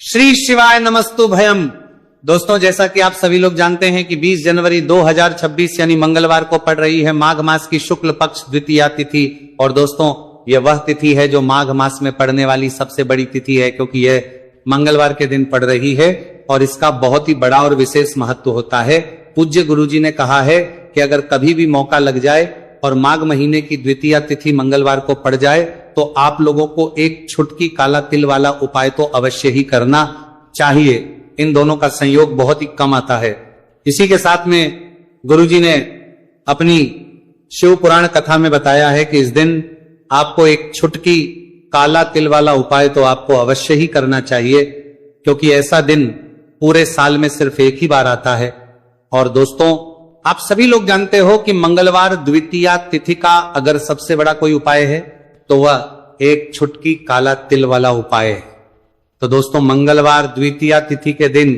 श्री शिवाय नमस्तु भयम। दोस्तों, जैसा कि आप सभी लोग जानते हैं कि 20 जनवरी 2026 यानी मंगलवार को पड़ रही है माघ मास की शुक्ल पक्ष द्वितीया तिथि। और दोस्तों, यह वह तिथि है जो माघ मास में पड़ने वाली सबसे बड़ी तिथि है, क्योंकि यह मंगलवार के दिन पड़ रही है और इसका बहुत ही बड़ा और विशेष महत्व होता है। पूज्य गुरुजी ने कहा है कि अगर कभी भी मौका लग जाए और माघ महीने की द्वितीया तिथि मंगलवार को पड़ जाए तो आप लोगों को एक छुटकी काला तिल वाला उपाय तो अवश्य ही करना चाहिए। इन दोनों का संयोग बहुत ही कम आता है। इसी के साथ में गुरुजी ने अपनी शिव पुराण कथा में बताया है कि इस दिन आपको एक छुटकी काला तिल वाला उपाय तो आपको अवश्य ही करना चाहिए, क्योंकि ऐसा दिन पूरे साल में सिर्फ एक ही बार आता है। और दोस्तों, आप सभी लोग जानते हो कि मंगलवार द्वितीया तिथि का अगर सबसे बड़ा कोई उपाय है तो वह एक छुटकी काला तिल वाला उपाय है। तो दोस्तों, मंगलवार द्वितीया तिथि के दिन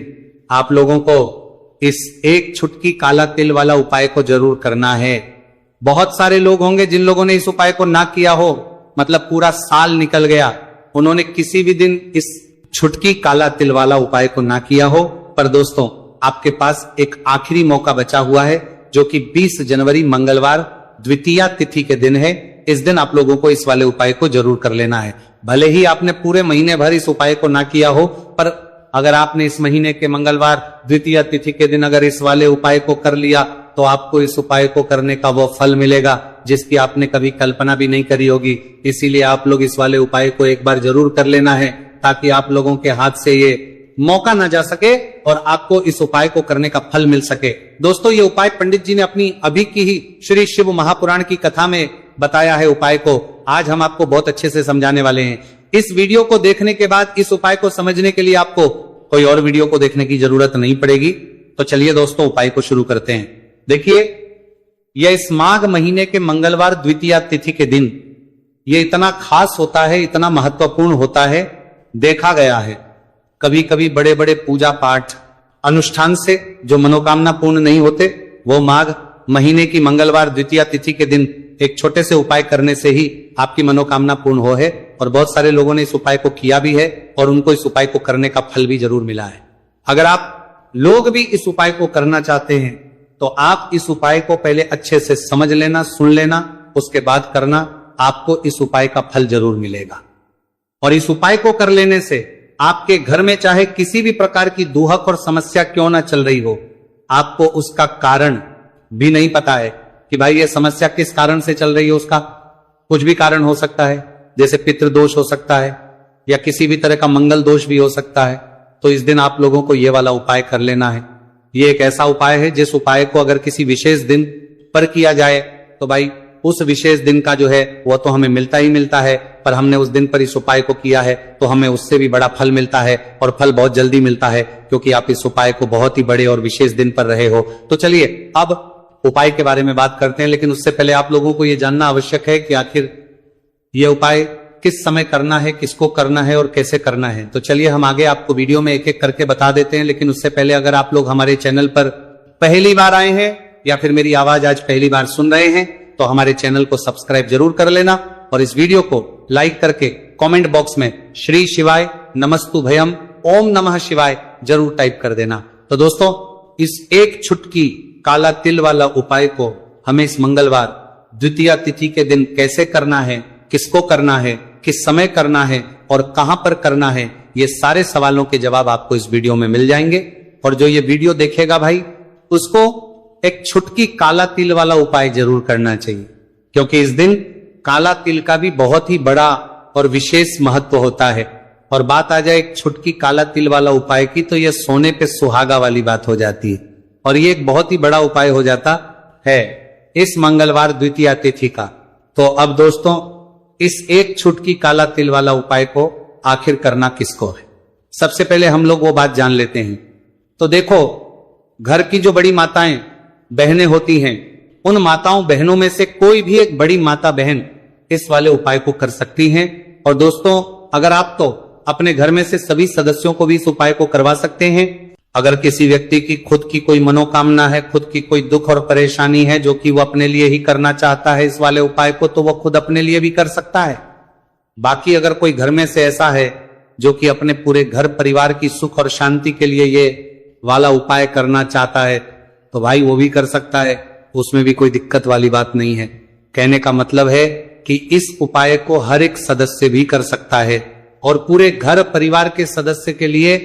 आप लोगों को इस एक छुटकी काला तिल वाला उपाय को जरूर करना है। बहुत सारे लोग होंगे जिन लोगों ने इस उपाय को ना किया हो, मतलब पूरा साल निकल गया, उन्होंने किसी भी दिन इस छुटकी काला तिल वाला उपाय को ना किया हो। पर दोस्तों, आपके पास एक आखिरी मौका बचा हुआ है, जो कि 20 जनवरी मंगलवार द्वितीया तिथि के दिन है। इस दिन आप लोगों को इस वाले उपाय को जरूर कर लेना है। भले ही आपने पूरे महीने भर इस उपाय को ना किया हो, पर अगर आपने इस महीने के मंगलवार द्वितीया तिथि के दिन अगर इस वाले उपाय को कर लिया तो आपको इस उपाय को करने का वो फल मिलेगा जिसकी आपने कभी कल्पना भी नहीं करी होगी। इसीलिए आप लोग इस वाले उपाय को एक बार जरूर कर लेना है, ताकि आप लोगों के हाथ से ये मौका ना जा सके और आपको इस उपाय को करने का फल मिल सके। दोस्तों, ये उपाय पंडित जी ने अपनी अभी की ही श्री शिव महापुराण की कथा में बताया है। उपाय को आज हम आपको बहुत अच्छे से समझाने वाले हैं। इस वीडियो को देखने के बाद इस उपाय को समझने के लिए आपको कोई और वीडियो को देखने की जरूरत नहीं पड़ेगी। तो चलिए दोस्तों, उपाय को शुरू करते हैं। देखिए, यह इस माघ महीने के मंगलवार द्वितीया तिथि के दिन यह इतना खास होता है, इतना महत्वपूर्ण होता है। देखा गया है कभी कभी बड़े बड़े पूजा पाठ अनुष्ठान से जो मनोकामना पूर्ण नहीं होते, वो माघ महीने की मंगलवार द्वितीया तिथि के दिन एक छोटे से उपाय करने से ही आपकी मनोकामना पूर्ण हो है। और बहुत सारे लोगों ने इस उपाय को किया भी है और उनको इस उपाय को करने का फल भी जरूर मिला है। अगर आप लोग भी इस उपाय को करना चाहते हैं तो आप इस उपाय को पहले अच्छे से समझ लेना, सुन लेना, उसके बाद करना। आपको इस उपाय का फल जरूर मिलेगा। और इस उपाय को कर लेने से आपके घर में चाहे किसी भी प्रकार की दुहक और समस्या क्यों ना चल रही हो, आपको उसका कारण भी नहीं पता है कि भाई ये समस्या किस कारण से चल रही है। उसका कुछ भी कारण हो सकता है, जैसे पितृदोष हो सकता है या किसी भी तरह का मंगल दोष भी हो सकता है। तो इस दिन आप लोगों को ये वाला उपाय कर लेना है। ये एक ऐसा उपाय है जिस उपाय को अगर किसी विशेष दिन पर किया जाए तो भाई उस विशेष दिन का जो है वो तो हमें मिलता ही मिलता है, पर हमने उस दिन पर इस उपाय को किया है तो हमें उससे भी बड़ा फल मिलता है, और फल बहुत जल्दी मिलता है क्योंकि आप इस उपाय को बहुत ही बड़े और विशेष दिन पर रहे हो। तो चलिए अब उपाय के बारे में बात करते हैं, लेकिन उससे पहले आप लोगों को यह जानना आवश्यक है कि आखिर यह उपाय किस समय करना है, किसको करना है और कैसे करना है। तो चलिए हम आगे आपको वीडियो में एक एक करके बता देते हैं। लेकिन उससे पहले अगर आप लोग हमारे चैनल पर पहली बार आए हैं या फिर मेरी आवाज आज पहली बार सुन रहे हैं तो हमारे चैनल को सब्सक्राइब जरूर कर लेना और इस वीडियो को लाइक करके कमेंट बॉक्स में श्री शिवाय नमस्तु भयम ओम नमः शिवाय जरूर टाइप कर देना। तो दोस्तों, इस एक छुटकी काला तिल वाला उपाय को हमें इस मंगलवार द्वितीया तिथि के दिन कैसे करना है, किसको करना है, किस समय करना है और कहां पर करना है, ये सारे सवालों के जवाब आपको इस वीडियो में मिल जाएंगे। और जो ये वीडियो देखेगा भाई, उसको एक छुटकी काला तिल वाला उपाय जरूर करना चाहिए, क्योंकि इस दिन काला तिल का भी बहुत ही बड़ा और विशेष महत्व होता है। और बात आ जाए एक छुटकी काला तिल वाला उपाय की, तो यह सोने पे सुहागा वाली बात हो जाती है और ये एक बहुत ही बड़ा उपाय हो जाता है इस मंगलवार द्वितीया तिथि का। तो अब दोस्तों, इस एक छुटकी काला तिल वाला उपाय को आखिर करना किसको है, सबसे पहले हम लोग वो बात जान लेते हैं। तो देखो, घर की जो बड़ी माताएं बहनें होती हैं, उन माताओं बहनों में से कोई भी एक बड़ी माता बहन इस वाले उपाय को कर सकती हैं। और दोस्तों, अगर आप तो अपने घर में से सभी सदस्यों को भी इस उपाय को करवा सकते हैं। अगर किसी व्यक्ति की खुद की कोई मनोकामना है, खुद की कोई दुख और परेशानी है जो कि वो अपने लिए ही करना चाहता है इस वाले उपाय को, तो वो खुद अपने लिए भी कर सकता है। बाकी अगर कोई घर में से ऐसा है जो कि अपने पूरे घर परिवार की सुख और शांति के लिए ये वाला उपाय करना चाहता है तो भाई वो भी कर सकता है, उसमें भी कोई दिक्कत वाली बात नहीं है। कहने का मतलब है कि इस उपाय को हर एक सदस्य भी कर सकता है और पूरे घर परिवार के सदस्य के लिए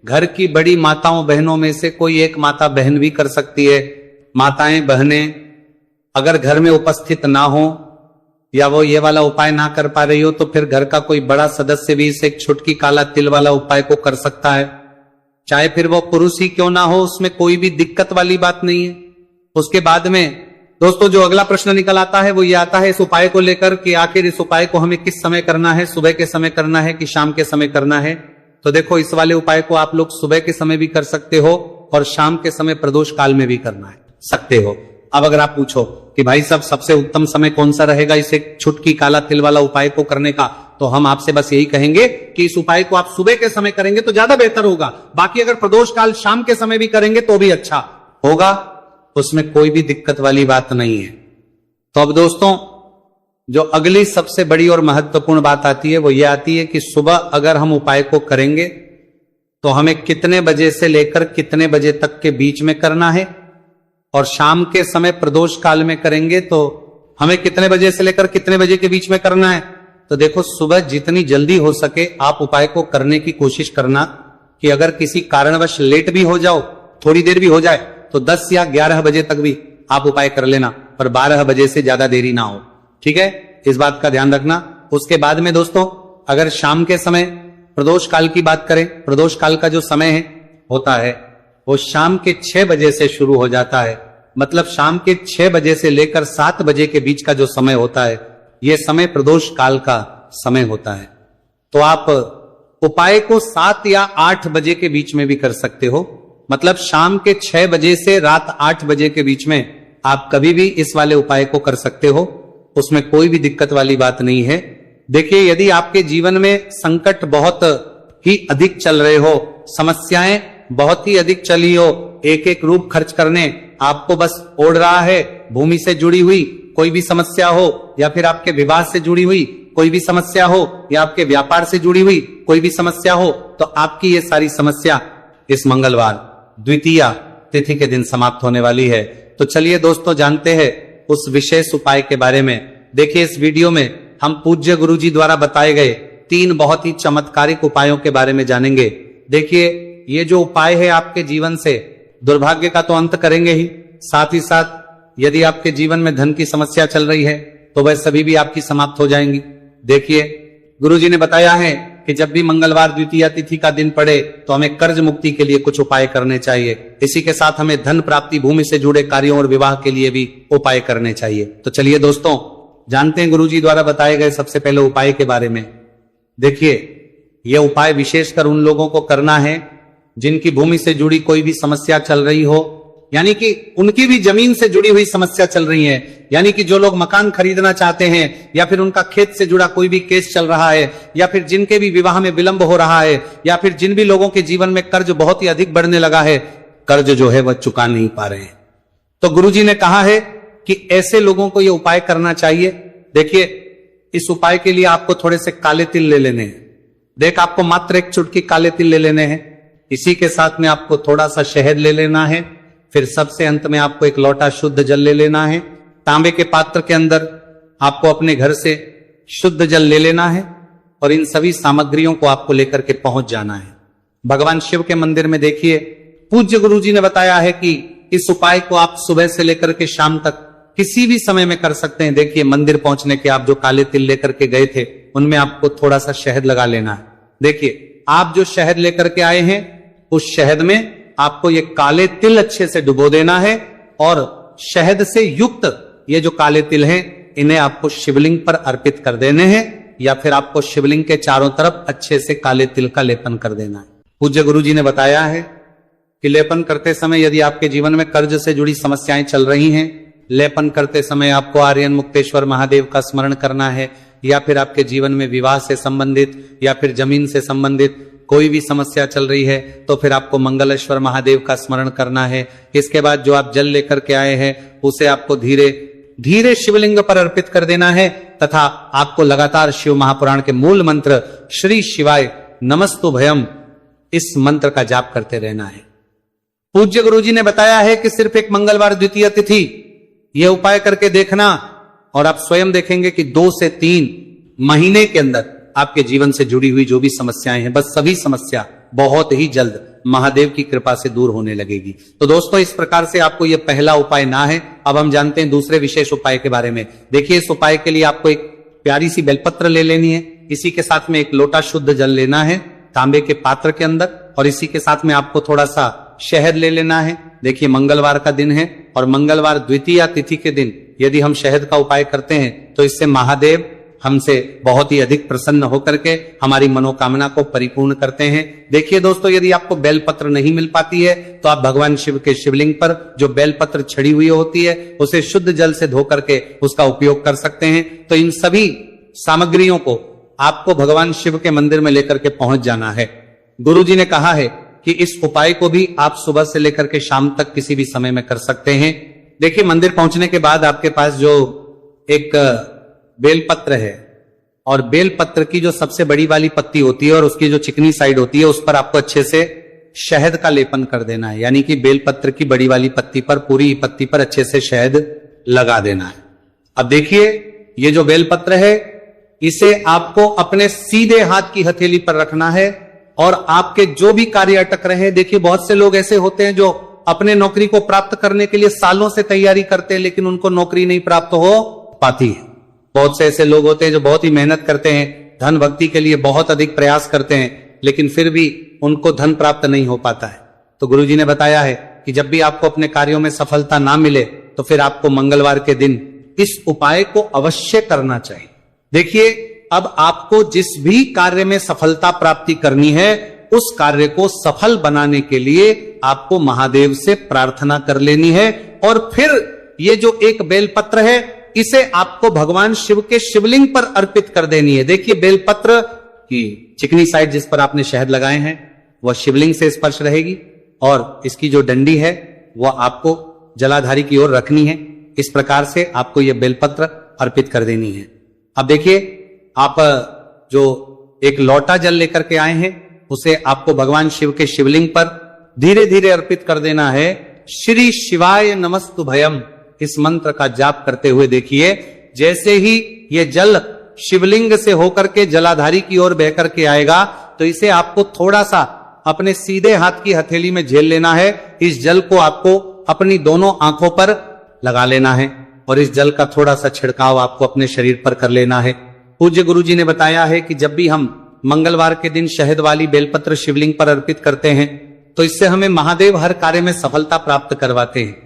घर की बड़ी माताओं बहनों में से कोई एक माता बहन भी कर सकती है। माताएं बहनें अगर घर में उपस्थित ना हो या वो ये वाला उपाय ना कर पा रही हो तो फिर घर का कोई बड़ा सदस्य भी इसे एक छुटकी काला तिल वाला उपाय को कर सकता है, चाहे फिर वो पुरुष ही क्यों ना हो, उसमें कोई भी दिक्कत वाली बात नहीं है। उसके बाद में दोस्तों जो अगला प्रश्न निकल आता है वो ये आता है इस उपाय को लेकर कि आखिर इस उपाय को हमें किस समय करना है, सुबह के समय करना है कि शाम के समय करना है। तो देखो इस वाले उपाय को आप लोग सुबह के समय भी कर सकते हो और शाम के समय प्रदोष काल में भी करना है सकते हो। अब अगर आप पूछो कि भाई साहब सबसे उत्तम समय कौन सा रहेगा इसे छुटकी काला तिल वाला उपाय को करने का, तो हम आपसे बस यही कहेंगे कि इस उपाय को आप सुबह के समय करेंगे तो ज्यादा बेहतर होगा। बाकी अगर प्रदोष काल शाम के समय भी करेंगे तो भी अच्छा होगा, उसमें कोई भी दिक्कत वाली बात नहीं है। तो अब दोस्तों जो अगली सबसे बड़ी और महत्वपूर्ण बात आती है वो ये आती है कि सुबह अगर हम उपाय को करेंगे तो हमें कितने बजे से लेकर कितने बजे तक के बीच में करना है, और शाम के समय प्रदोष काल में करेंगे तो हमें कितने बजे से लेकर कितने बजे के बीच में करना है। तो देखो सुबह जितनी जल्दी हो सके आप उपाय को करने की कोशिश करना कि अगर किसी कारणवश लेट भी हो जाओ, थोड़ी देर भी हो जाए, तो 10 या 11 बजे तक भी आप उपाय कर लेना, पर 12 बजे से ज्यादा देरी ना हो, ठीक है, इस बात का ध्यान रखना। उसके बाद में दोस्तों अगर शाम के समय प्रदोष काल की बात करें, प्रदोष काल का जो समय है होता है वो शाम के 6 बजे से शुरू हो जाता है। मतलब शाम के 6 बजे से लेकर 7 बजे के बीच का जो समय होता है यह समय प्रदोष काल का समय होता है। तो आप उपाय को 7 या 8 बजे के बीच में भी कर सकते हो। मतलब शाम के 6 बजे से रात 8 बजे के बीच में आप कभी भी इस वाले उपाय को कर सकते हो, उसमें कोई भी दिक्कत वाली बात नहीं है। देखिए यदि आपके जीवन में संकट बहुत ही अधिक चल रहे हो, समस्याएं बहुत ही अधिक चली हो, एक एक रूप खर्च करने आपको बस ओढ़ रहा है, भूमि से जुड़ी हुई कोई भी समस्या हो या फिर आपके विवाह से जुड़ी हुई कोई भी समस्या हो या आपके व्यापार से जुड़ी हुई कोई भी समस्या हो, तो आपकी ये सारी समस्या इस मंगलवार द्वितीया तिथि के दिन समाप्त होने वाली है। तो चलिए दोस्तों जानते हैं उस विशेष उपाय के बारे में। देखिए इस वीडियो में हम पूज्य गुरुजी द्वारा बताए गए 3 बहुत ही चमत्कारिक उपायों के बारे में जानेंगे। देखिए ये जो उपाय है आपके जीवन से दुर्भाग्य का तो अंत करेंगे ही, साथ ही साथ यदि आपके जीवन में धन की समस्या चल रही है तो वह सभी भी आपकी समाप्त हो जाएंगी। देखिए गुरुजी ने बताया है कि जब भी मंगलवार द्वितीया तिथि का दिन पड़े तो हमें कर्ज मुक्ति के लिए कुछ उपाय करने चाहिए। इसी के साथ हमें धन प्राप्ति, भूमि से जुड़े कार्यों और विवाह के लिए भी उपाय करने चाहिए। तो चलिए दोस्तों जानते हैं गुरुजी द्वारा बताए गए सबसे पहले उपाय के बारे में। देखिए यह उपाय विशेषकर उन लोगों को करना है जिनकी भूमि से जुड़ी कोई भी समस्या चल रही हो, यानी कि उनकी भी जमीन से जुड़ी हुई समस्या चल रही है, यानी कि जो लोग मकान खरीदना चाहते हैं या फिर उनका खेत से जुड़ा कोई भी केस चल रहा है या फिर जिनके भी विवाह में विलंब हो रहा है या फिर जिन भी लोगों के जीवन में कर्ज बहुत ही अधिक बढ़ने लगा है, कर्ज जो है वह चुका नहीं पा रहे हैं। तो गुरुजी ने कहा है कि ऐसे लोगों को यह उपाय करना चाहिए। देखिए इस उपाय के लिए आपको थोड़े से काले तिल ले लेने हैं। देख आपको मात्र एक चुटकी काले तिल ले लेने हैं, इसी के साथ में आपको थोड़ा सा शहद ले लेना है, फिर सबसे अंत में आपको एक लोटा शुद्ध जल ले लेना है। तांबे के पात्र के अंदर आपको अपने घर से शुद्ध जल ले लेना है और इन सभी सामग्रियों को आपको लेकर के पहुंच जाना है भगवान शिव के मंदिर में। देखिए पूज्य गुरुजी ने बताया है कि इस उपाय को आप सुबह से लेकर के शाम तक किसी भी समय में कर सकते हैं। देखिए मंदिर पहुंचने के आप जो काले तिल लेकर के गए थे उनमें आपको थोड़ा सा शहद लगा लेना है। देखिए आप जो शहद लेकर के आए हैं उस शहद में आपको ये काले तिल अच्छे से डुबो देना है और शहद से युक्त ये जो काले तिल हैं इन्हें आपको शिवलिंग पर अर्पित कर देने हैं या फिर आपको शिवलिंग के चारों तरफ अच्छे से काले तिल का लेपन कर देना है। पूज्य गुरुजी ने बताया है कि लेपन करते समय यदि आपके जीवन में कर्ज से जुड़ी समस्याएं चल रही हैं, लेपन करते समय आपको आर्यन मुक्तेश्वर महादेव का स्मरण करना है या फिर आपके जीवन में विवाह से संबंधित या फिर जमीन से संबंधित कोई भी समस्या चल रही है तो फिर आपको मंगलेश्वर महादेव का स्मरण करना है। इसके बाद जो आप जल लेकर के आए हैं उसे आपको धीरे धीरे शिवलिंग पर अर्पित कर देना है तथा आपको लगातार शिव महापुराण के मूल मंत्र श्री शिवाय नमस्तुभयम इस मंत्र का जाप करते रहना है। पूज्य गुरुजी ने बताया है कि सिर्फ एक मंगलवार द्वितीय तिथि यह उपाय करके देखना और आप स्वयं देखेंगे कि 2 से 3 महीने के अंदर आपके जीवन से जुड़ी हुई जो भी समस्याएं हैं, बस सभी समस्या बहुत ही जल्द महादेव की कृपा से दूर होने लगेगी। तो दोस्तों, इस प्रकार से आपको यह पहला उपाय ना है। अब हम जानते हैं दूसरे विशेष उपाय के बारे में। देखिए, इस उपाय के लिए आपको एक प्यारी सी बेलपत्र ले लेनी है। इसी के साथ में एक लोटा शुद्ध जल लेना है तांबे के पात्र के अंदर, और इसी के साथ में आपको थोड़ा सा शहद ले लेना है। देखिए, मंगलवार का दिन है और मंगलवार द्वितीय तिथि के दिन यदि हम शहद का उपाय करते हैं तो इससे महादेव हमसे बहुत ही अधिक प्रसन्न होकर के हमारी मनोकामना को परिपूर्ण करते हैं। देखिए दोस्तों, यदि आपको बेलपत्र नहीं मिल पाती है तो आप भगवान शिव के शिवलिंग पर जो बेलपत्र छड़ी हुई होती है उसे शुद्ध जल से धो करके उसका उपयोग कर सकते हैं। तो इन सभी सामग्रियों को आपको भगवान शिव के मंदिर में लेकर के पहुंच जाना है। गुरुजी ने कहा है कि इस उपाय को भी आप सुबह से लेकर के शाम तक किसी भी समय में कर सकते हैं। देखिए, मंदिर पहुंचने के बाद आपके पास जो एक बेलपत्र है और बेलपत्र की जो सबसे बड़ी वाली पत्ती होती है और उसकी जो चिकनी साइड होती है उस पर आपको अच्छे से शहद का लेपन कर देना है। यानी कि बेलपत्र की बड़ी वाली पत्ती पर, पूरी पत्ती पर अच्छे से शहद लगा देना है। अब देखिए, ये जो बेलपत्र है इसे आपको अपने सीधे हाथ की हथेली पर रखना है और आपके जो भी कार्य अटक रहे हैं, देखिए बहुत से लोग ऐसे होते हैं जो अपने नौकरी को प्राप्त करने के लिए सालों से तैयारी करते हैं लेकिन उनको नौकरी नहीं प्राप्त हो पाती है। बहुत से ऐसे लोग होते हैं जो बहुत ही मेहनत करते हैं, धन भक्ति के लिए बहुत अधिक प्रयास करते हैं, लेकिन फिर भी उनको धन प्राप्त नहीं हो पाता है। तो गुरुजी ने बताया है कि जब भी आपको अपने कार्यों में सफलता ना मिले तो फिर आपको मंगलवार के दिन इस उपाय को अवश्य करना चाहिए। देखिए, अब आपको जिस भी कार्य में सफलता प्राप्ति करनी है उस कार्य को सफल बनाने के लिए आपको महादेव से प्रार्थना कर लेनी है और फिर ये जो एक बेलपत्र है इसे आपको भगवान शिव के शिवलिंग पर अर्पित कर देनी है। देखिए, बेलपत्र की चिकनी साइड जिस पर आपने शहद लगाए हैं वह शिवलिंग से स्पर्श रहेगी और इसकी जो डंडी है वह आपको जलाधारी की ओर रखनी है। इस प्रकार से आपको यह बेलपत्र अर्पित कर देनी है। अब देखिए, आप जो एक लोटा जल लेकर के आए हैं उसे आपको भगवान शिव के शिवलिंग पर धीरे धीरे अर्पित कर देना है। श्री शिवाय नमस्तुभयम इस मंत्र का जाप करते हुए देखिए, जैसे ही ये जल शिवलिंग से होकर के जलाधारी की ओर बह करके आएगा तो इसे आपको थोड़ा सा अपने सीधे हाथ की हथेली में झेल लेना है। इस जल को आपको अपनी दोनों आंखों पर लगा लेना है और इस जल का थोड़ा सा छिड़काव आपको अपने शरीर पर कर लेना है। पूज्य गुरुजी ने बताया है कि जब भी हम मंगलवार के दिन शहद वाली बेलपत्र शिवलिंग पर अर्पित करते हैं तो इससे हमें महादेव हर कार्य में सफलता प्राप्त करवाते हैं।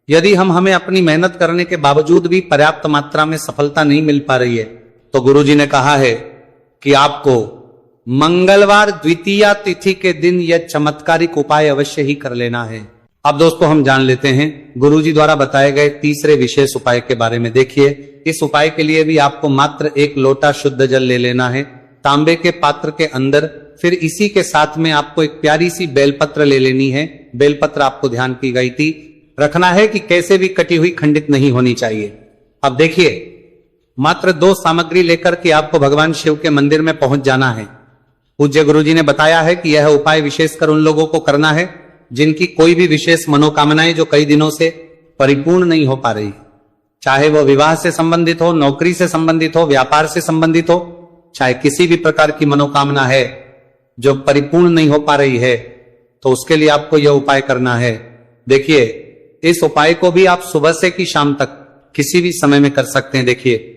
यदि हमें अपनी मेहनत करने के बावजूद भी पर्याप्त मात्रा में सफलता नहीं मिल पा रही है तो गुरुजी ने कहा है कि आपको मंगलवार द्वितीय तिथि के दिन यह चमत्कारिक उपाय अवश्य ही कर लेना है। अब दोस्तों, हम जान लेते हैं गुरुजी द्वारा बताए गए तीसरे विशेष उपाय के बारे में। देखिए, इस उपाय के लिए भी आपको मात्र एक लोटा शुद्ध जल ले लेना है तांबे के पात्र के अंदर। फिर इसी के साथ में आपको एक प्यारी सी बेलपत्र ले लेनी है। बेलपत्र आपको ध्यान की गई थी रखना है कि कैसे भी कटी हुई खंडित नहीं होनी चाहिए। अब देखिए, मात्र 2 सामग्री लेकर के आपको भगवान शिव के मंदिर में पहुंच जाना है। पूज्य गुरुजी ने बताया है कि यह उपाय विशेषकर उन लोगों को करना है जिनकी कोई भी विशेष मनोकामनाएं जो कई दिनों से परिपूर्ण नहीं हो पा रही, चाहे वह विवाह से संबंधित हो, नौकरी से संबंधित हो, व्यापार से संबंधित हो, चाहे किसी भी प्रकार की मनोकामना है जो परिपूर्ण नहीं हो पा रही है, तो उसके लिए आपको यह उपाय करना है। देखिए, इस उपाय को भी आप सुबह से कि शाम तक किसी भी समय में कर सकते हैं। देखिए,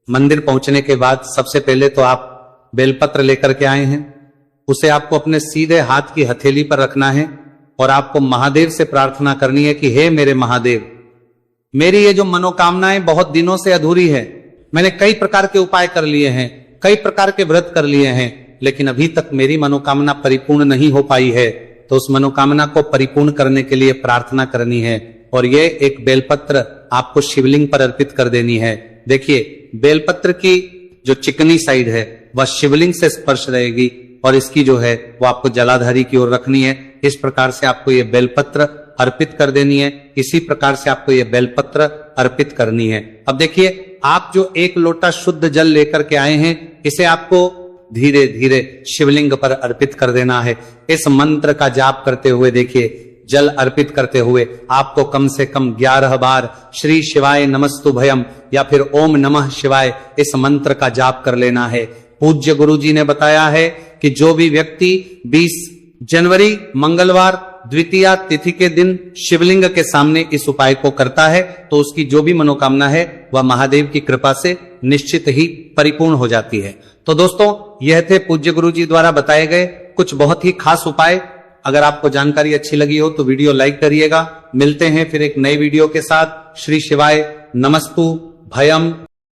मंदिर पहुंचने के बाद सबसे पहले तो आप बेलपत्र लेकर के आए हैं, उसे आपको अपने सीधे हाथ की हथेली पर रखना है और आपको महादेव से प्रार्थना करनी है कि हे मेरे महादेव, मेरी ये जो मनोकामनाएं बहुत दिनों से अधूरी है, मैंने कई प्रकार के उपाय कर लिए हैं, कई प्रकार के व्रत कर लिए हैं, लेकिन अभी तक मेरी मनोकामना परिपूर्ण नहीं हो पाई है। तो उस मनोकामना को परिपूर्ण करने के लिए प्रार्थना करनी है और ये एक बेलपत्र आपको शिवलिंग पर अर्पित कर देनी है। देखिए, बेलपत्र की जो चिकनी साइड है वह शिवलिंग से स्पर्श रहेगी और इसकी जो है वो आपको जलाधारी की ओर रखनी है। इस प्रकार से आपको ये बेलपत्र अर्पित कर देनी है। इसी प्रकार से आपको ये बेलपत्र अर्पित करनी है। अब देखिए, आप जो एक लोटा शुद्ध जल लेकर के आए हैं इसे आपको धीरे धीरे शिवलिंग पर अर्पित कर देना है। इस मंत्र का जाप करते हुए देखिए, जल अर्पित करते हुए आपको कम से कम 11 बार श्री शिवाय नमस्तुभयम या फिर ओम नमः शिवाय इस मंत्र का जाप कर लेना है। पूज्य गुरु जी ने बताया है कि जो भी व्यक्ति 20 जनवरी मंगलवार द्वितीया तिथि के दिन शिवलिंग के सामने इस उपाय को करता है तो उसकी जो भी मनोकामना है वह महादेव की कृपा से निश्चित ही परिपूर्ण हो जाती है। तो दोस्तों, यह थे पूज्य गुरु जी द्वारा बताए गए कुछ बहुत ही खास उपाय। अगर आपको जानकारी अच्छी लगी हो तो वीडियो लाइक करिएगा। मिलते हैं फिर एक नई वीडियो के साथ। श्री शिवाय नमस्तु भयम।